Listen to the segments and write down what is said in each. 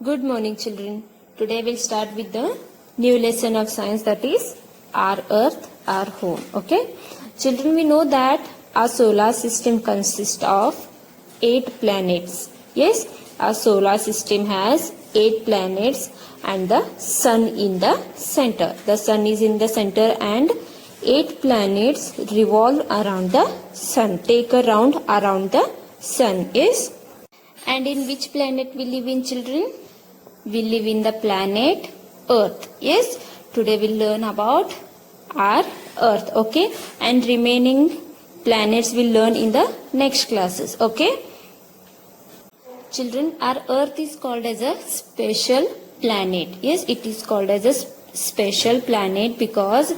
Good morning, children. Today we'll start with the new lesson of science, that is our Earth, our home. Okay? Children, we know that our solar system consists of 8 planets. Yes, our solar system has 8 planets and the sun in the center. The sun is in the center and 8 planets revolve around the sun, take a round around the sun. Yes? And in which planet we live in, children? We live in the planet Earth. Yes, today we'll learn about our Earth. Okay, and remaining planets we'll learn in the next classes. Okay, children, our Earth is called as a special planet. Yes, it is called as a special planet because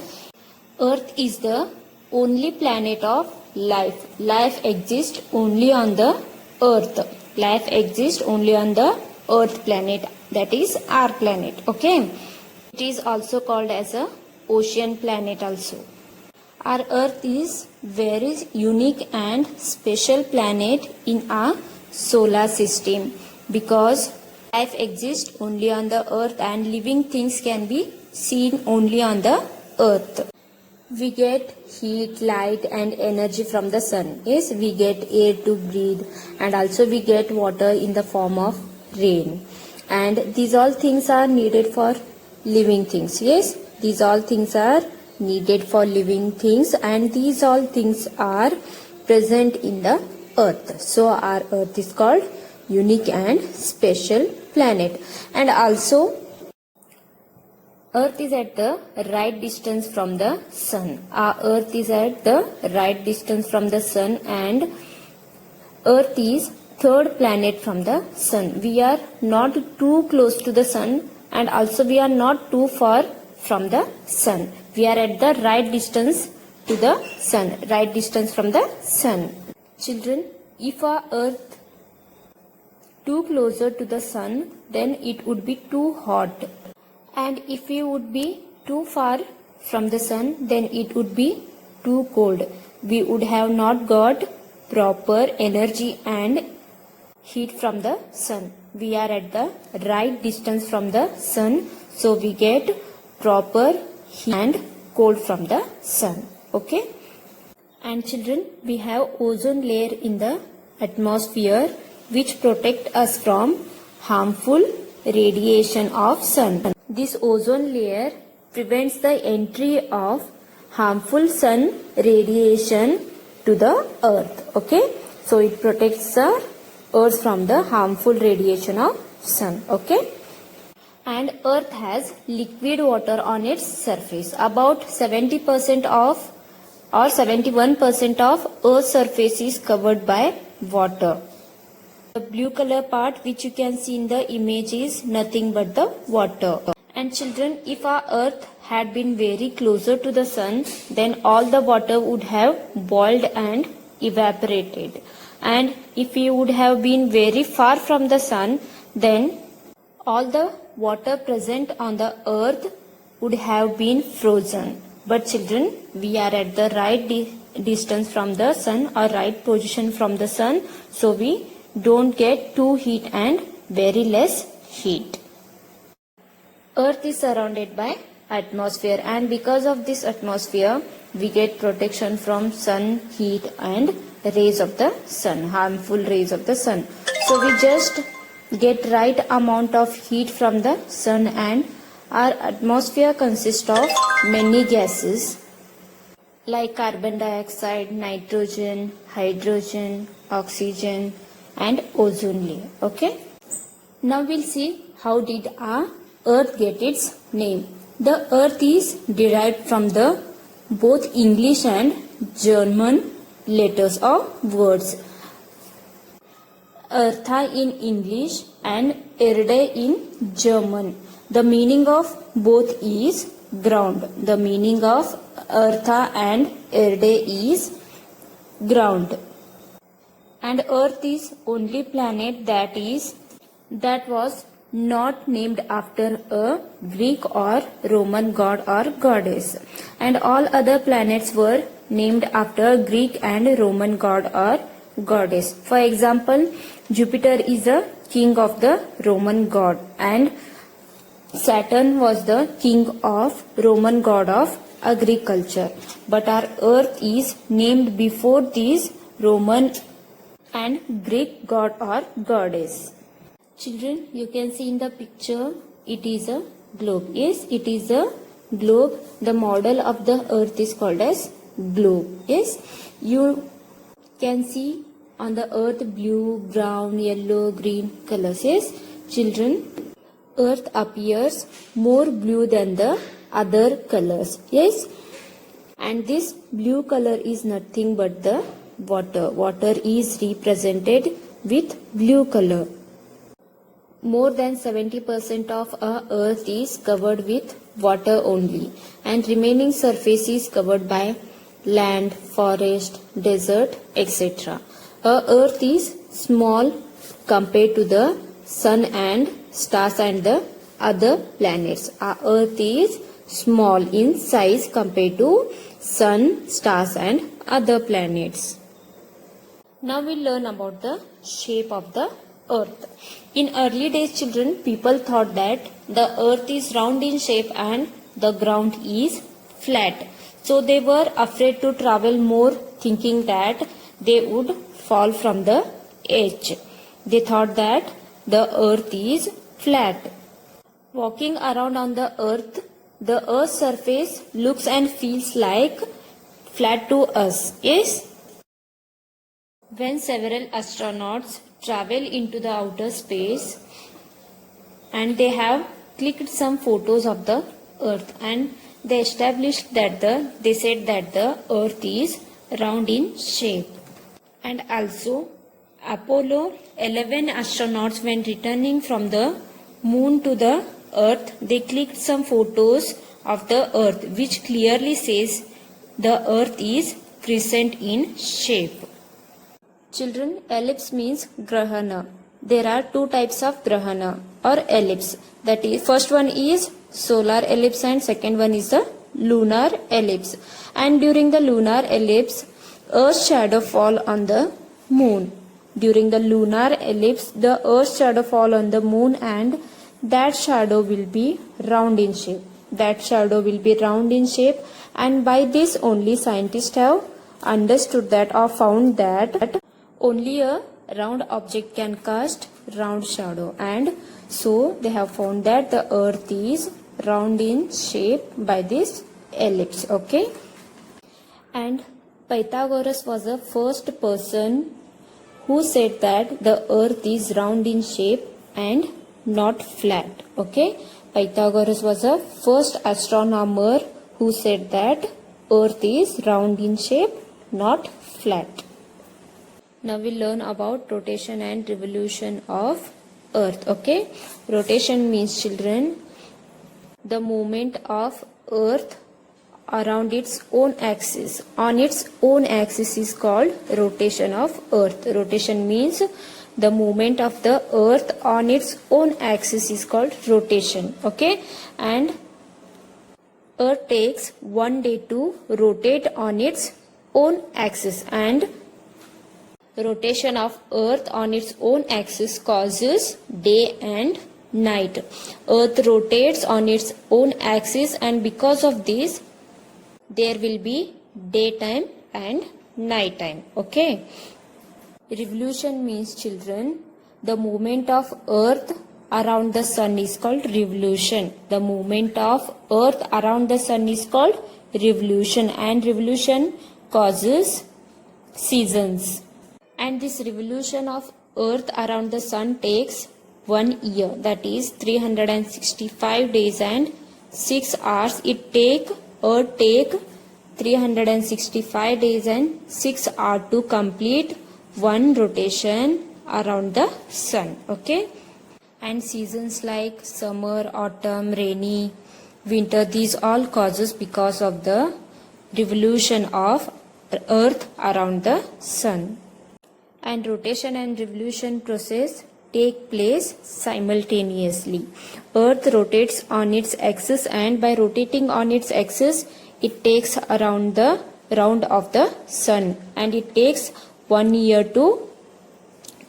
Earth is the only planet of life. Life exists only on the Earth. Life exists only on the Earth planet, that is our planet. Okay, it is also called as a ocean planet also. Our Earth is very unique and special planet in our solar system because life exists only on the Earth and living things can be seen only on the Earth. We get heat, light and energy from the sun. Yes, we get air to breathe and also we get water in the form of rain. And these all things are needed for living things. Yes, these all things are needed for living things and these all things are present in the Earth. So our Earth is called unique and special planet. And also Earth is at the right distance from the sun. Our Earth is at the right distance from the sun and Earth is third planet from the sun. We are not too close to the sun and also we are not too far from the sun. We are at the right distance to the sun, right distance from the sun. Children, if our Earth too closer to the sun, then it would be too hot. And if we would be too far from the sun, then it would be too cold. We would have not got proper energy and heat from the sun. We are at the right distance from the sun, so we get proper heat and cold from the sun. Okay? And children, we have ozone layer in the atmosphere which protect us from harmful radiation of sun. This ozone layer prevents the entry of harmful sun radiation to the earth. Okay? So it protects the earth from the harmful radiation of sun. Okay? And earth has liquid water on its surface. About 70% of or 71% of earth's surface is covered by water. The blue color part which you can see in the image is nothing but the water. And children, if our earth had been very closer to the sun, then all the water would have boiled and evaporated. And if we would have been very far from the sun, then all the water present on the earth would have been frozen. But children, we are at the right distance from the sun or right position from the sun, so we don't get too heat and very less heat. Earth is surrounded by atmosphere and because of this atmosphere we get protection from sun, heat and rays of the sun, harmful rays of the sun. So we just get right amount of heat from the sun and our atmosphere consists of many gases like carbon dioxide, nitrogen, hydrogen, oxygen and ozone layer. Okay? Now we'll see how did our Earth get its name. The Earth is derived from the both English and German letters or words. Eartha in English and Erde in German. The meaning of both is ground. The meaning of Eartha and Erde is ground. And Earth is only planet that was not named after a Greek or Roman god or goddess. And all other planets were named after Greek and Roman god or goddess. For example, Jupiter is a king of the Roman god, and Saturn was the king of Roman god of agriculture. But our earth is named before these Roman and Greek god or goddess. Children, you can see in the picture, it is a globe. Yes, it is a globe. The model of the earth is called as globe. Yes, you can see on the earth blue, brown, yellow, green colors. Yes, children, earth appears more blue than the other colors. Yes, and this blue color is nothing but the water. Water is represented with blue color. More than 70% of our earth is covered with water only, and remaining surface is covered by land, forest, desert, etc. Our earth is small compared to the sun and stars and the other planets. Our earth is small in size compared to sun, stars and other planets. Now we learn about the shape of the earth. In early days, children, people thought that the earth is round in shape and the ground is flat. So they were afraid to travel more, thinking that they would fall from the edge. They thought that the earth is flat. Walking around on the earth's surface looks and feels like flat to us. Yes? When several astronauts travel into the outer space and they have clicked some photos of the earth, and they established that they said that the earth is round in shape. And also Apollo 11 astronauts, when returning from the moon to the earth, they clicked some photos of the earth which clearly says the earth is crescent in shape. Children, ellipse means grahana. There are two types of grahana or ellipse. That is, first one is solar ellipse and second one is the lunar ellipse. And during the lunar ellipse, Earth's shadow fall on the moon. During the lunar ellipse, the Earth's shadow fall on the moon, and that shadow will be round in shape. That shadow will be round in shape, and by this only scientists have understood that or found that only a round object can cast round shadow, and so they have found that the earth is round in shape by this ellipse. Okay, and Pythagoras was the first person who said that the earth is round in shape and not flat. Okay, Pythagoras was the first astronomer who said that earth is round in shape, not flat. Now we learn about rotation and revolution of earth. Okay, rotation means, children, the movement of earth around its own axis. On its own axis is called rotation of earth. Rotation means the movement of the earth on its own axis is called rotation. Okay, and earth takes 1 day to rotate on its own axis, and rotation of earth on its own axis causes day and night. Earth rotates on its own axis, and because of this there will be daytime and nighttime. Okay, revolution means, children, the movement of earth around the sun is called revolution. The movement of earth around the sun is called revolution, and revolution causes seasons. And this revolution of earth around the sun takes 1 year, that is 365 days and 6 hours. Earth take 365 days and 6 hours to complete one rotation around the sun. Okay, and seasons like summer, autumn, rainy, winter, these all causes because of the revolution of earth around the sun. And rotation and revolution process take place simultaneously. Earth rotates on its axis, and by rotating on its axis it takes around the round of the sun, and it takes 1 year to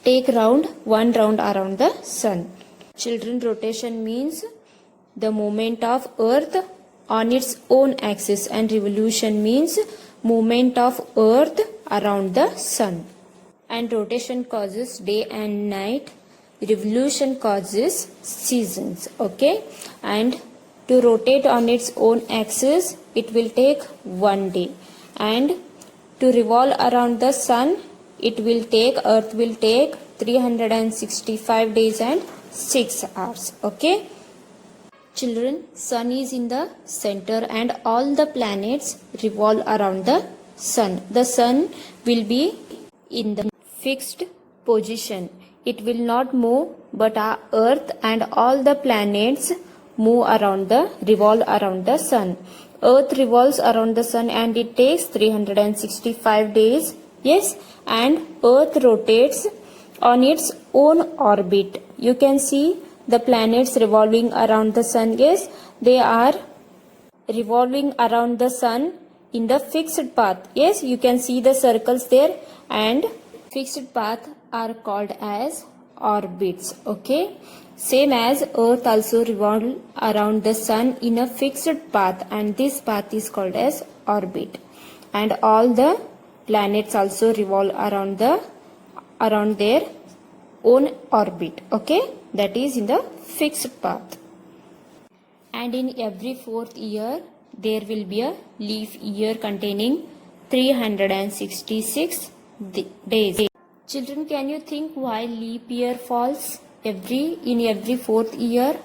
take one round around the sun. Children, rotation means the movement of earth on its own axis, and revolution means movement of earth around the sun. And rotation causes day and night, revolution causes seasons. Okay, and to rotate on its own axis it will take 1 day, and to revolve around the sun earth will take 365 days and 6 hours. Okay, children, sun is in the center and all the planets revolve around the sun. The sun will be in the fixed position. It will not move, but our earth and all the planets revolve around the sun. Earth revolves around the sun and it takes 365 days. Yes, and earth rotates on its own orbit. You can see the planets revolving around the sun. Yes, they are revolving around the sun in the fixed path. Yes, you can see the circles there, and fixed path are called as orbits. Okay, same as earth also revolve around the sun in a fixed path, and this path is called as orbit. And all the planets also revolve around their own orbit. Okay, that is in the fixed path. And in every 4th year there will be a leap year containing 366 days. Children, can you think why leap year falls in every 4th year?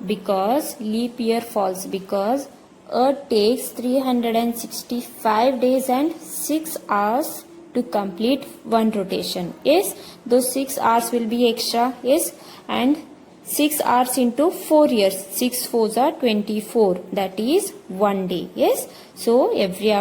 Because leap year falls because Earth takes 365 days and 6 hours to complete one rotation. Yes, those 6 hours will be extra. Yes, and 6 hours into 4 years. 6 4s are 24. That is 1 day. Yes, so every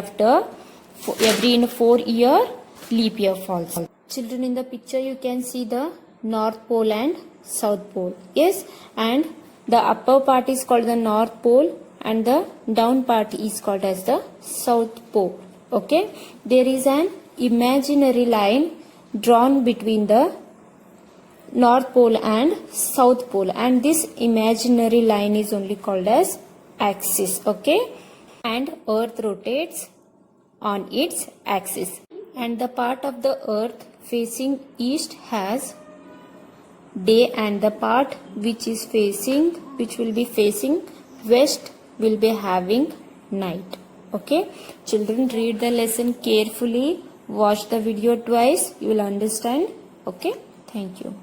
in 4 year leap year falls. Children, in the picture you can see the North Pole and South Pole. Yes, and the upper part is called the North Pole and the down part is called as the South Pole. Okay, there is an imaginary line drawn between the North Pole and South Pole, and this imaginary line is only called as axis. Okay, and Earth rotates on its axis, and the part of the Earth facing east has day, and the part which will be facing west will be having night. Okay, children, read the lesson carefully, watch the video twice, you will understand. Okay, thank you.